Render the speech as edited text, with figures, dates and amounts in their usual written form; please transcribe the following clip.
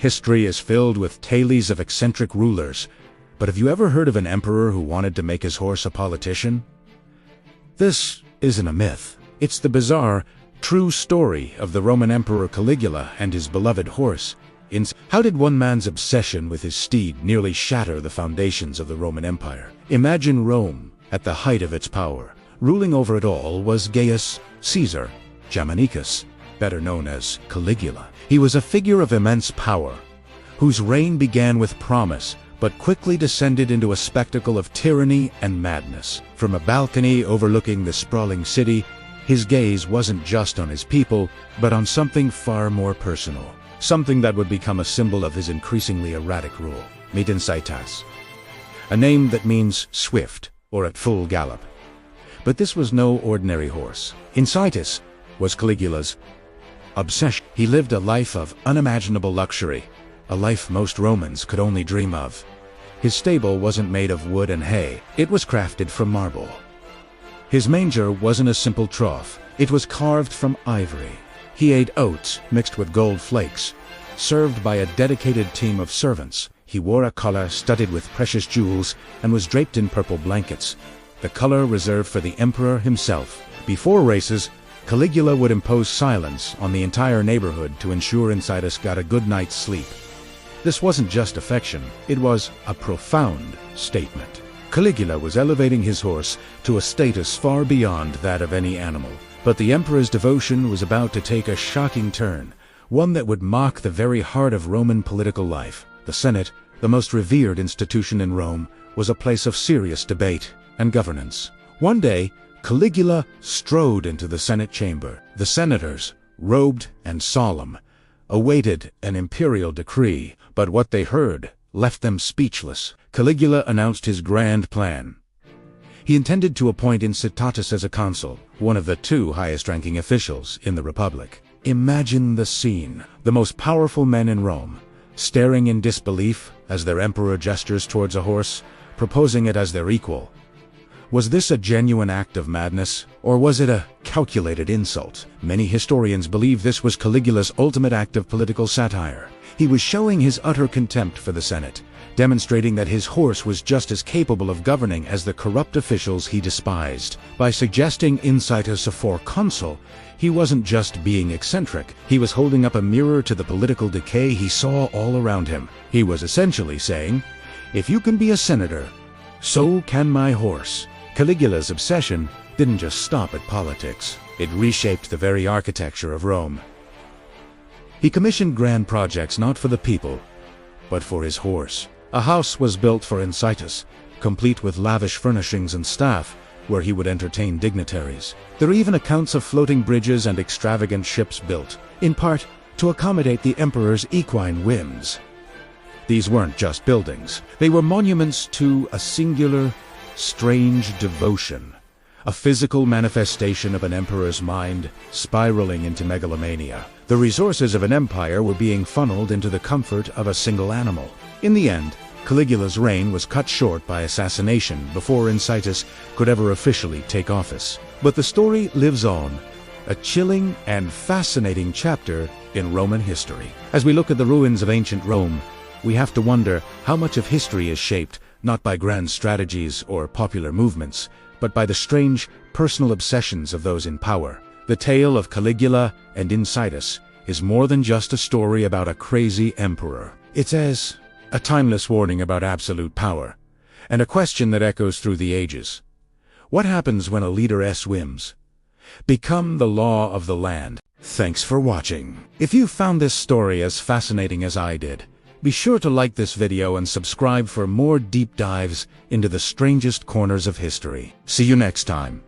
History is filled with tales of eccentric rulers, but have you ever heard of an emperor who wanted to make his horse a politician? This isn't a myth. It's the bizarre, true story of the Roman Emperor Caligula and his beloved horse. How did one man's obsession with his steed nearly shatter the foundations of the Roman Empire? Imagine Rome at the height of its power. Ruling over it all was Gaius Caesar Germanicus, better known as Caligula. He was a figure of immense power, whose reign began with promise, but quickly descended into a spectacle of tyranny and madness. From a balcony overlooking the sprawling city, his gaze wasn't just on his people, but on something far more personal. Something that would become a symbol of his increasingly erratic rule. Meet Incitus, a name that means swift or at full gallop. But this was no ordinary horse. Incitus was Caligula's obsession. He lived a life of unimaginable luxury, a life most Romans could only dream of. His stable wasn't made of wood and hay, it was crafted from marble. His manger wasn't a simple trough, it was carved from ivory. He ate oats mixed with gold flakes, served by a dedicated team of servants. He wore a collar studded with precious jewels and was draped in purple blankets, the color reserved for the emperor himself. Before races, Caligula would impose silence on the entire neighborhood to ensure Incitus got a good night's sleep. This wasn't just affection, it was a profound statement. Caligula was elevating his horse to a status far beyond that of any animal. But the emperor's devotion was about to take a shocking turn, one that would mock the very heart of Roman political life. The Senate, the most revered institution in Rome, was a place of serious debate and governance. One day, Caligula strode into the Senate chamber. The senators, robed and solemn, awaited an imperial decree, but what they heard left them speechless. Caligula announced his grand plan. He intended to appoint Incitus as a consul, one of the two highest-ranking officials in the Republic. Imagine the scene. The most powerful men in Rome, staring in disbelief as their emperor gestures towards a horse, proposing it as their equal. Was this a genuine act of madness, or was it a calculated insult? Many historians believe this was Caligula's ultimate act of political satire. He was showing his utter contempt for the Senate, demonstrating that his horse was just as capable of governing as the corrupt officials he despised. By suggesting Incitus for consul, he wasn't just being eccentric, he was holding up a mirror to the political decay he saw all around him. He was essentially saying, if you can be a senator, so can my horse. Caligula's obsession didn't just stop at politics, it reshaped the very architecture of Rome. He commissioned grand projects not for the people, but for his horse. A house was built for Incitus, complete with lavish furnishings and staff, where he would entertain dignitaries. There are even accounts of floating bridges and extravagant ships built, in part to accommodate the emperor's equine whims. These weren't just buildings, they were monuments to a singular, strange devotion, a physical manifestation of an emperor's mind spiraling into megalomania. The resources of an empire were being funneled into the comfort of a single animal. In the end, Caligula's reign was cut short by assassination before Incitus could ever officially take office. But the story lives on, a chilling and fascinating chapter in Roman history. As we look at the ruins of ancient Rome, we have to wonder how much of history is shaped not by grand strategies or popular movements, but by the strange, personal obsessions of those in power. The tale of Caligula and Incitus is more than just a story about a crazy emperor. It's as a timeless warning about absolute power, and a question that echoes through the ages. What happens when a leader's whims become the law of the land? Thanks for watching. If you found this story as fascinating as I did, be sure to like this video and subscribe for more deep dives into the strangest corners of history. See you next time.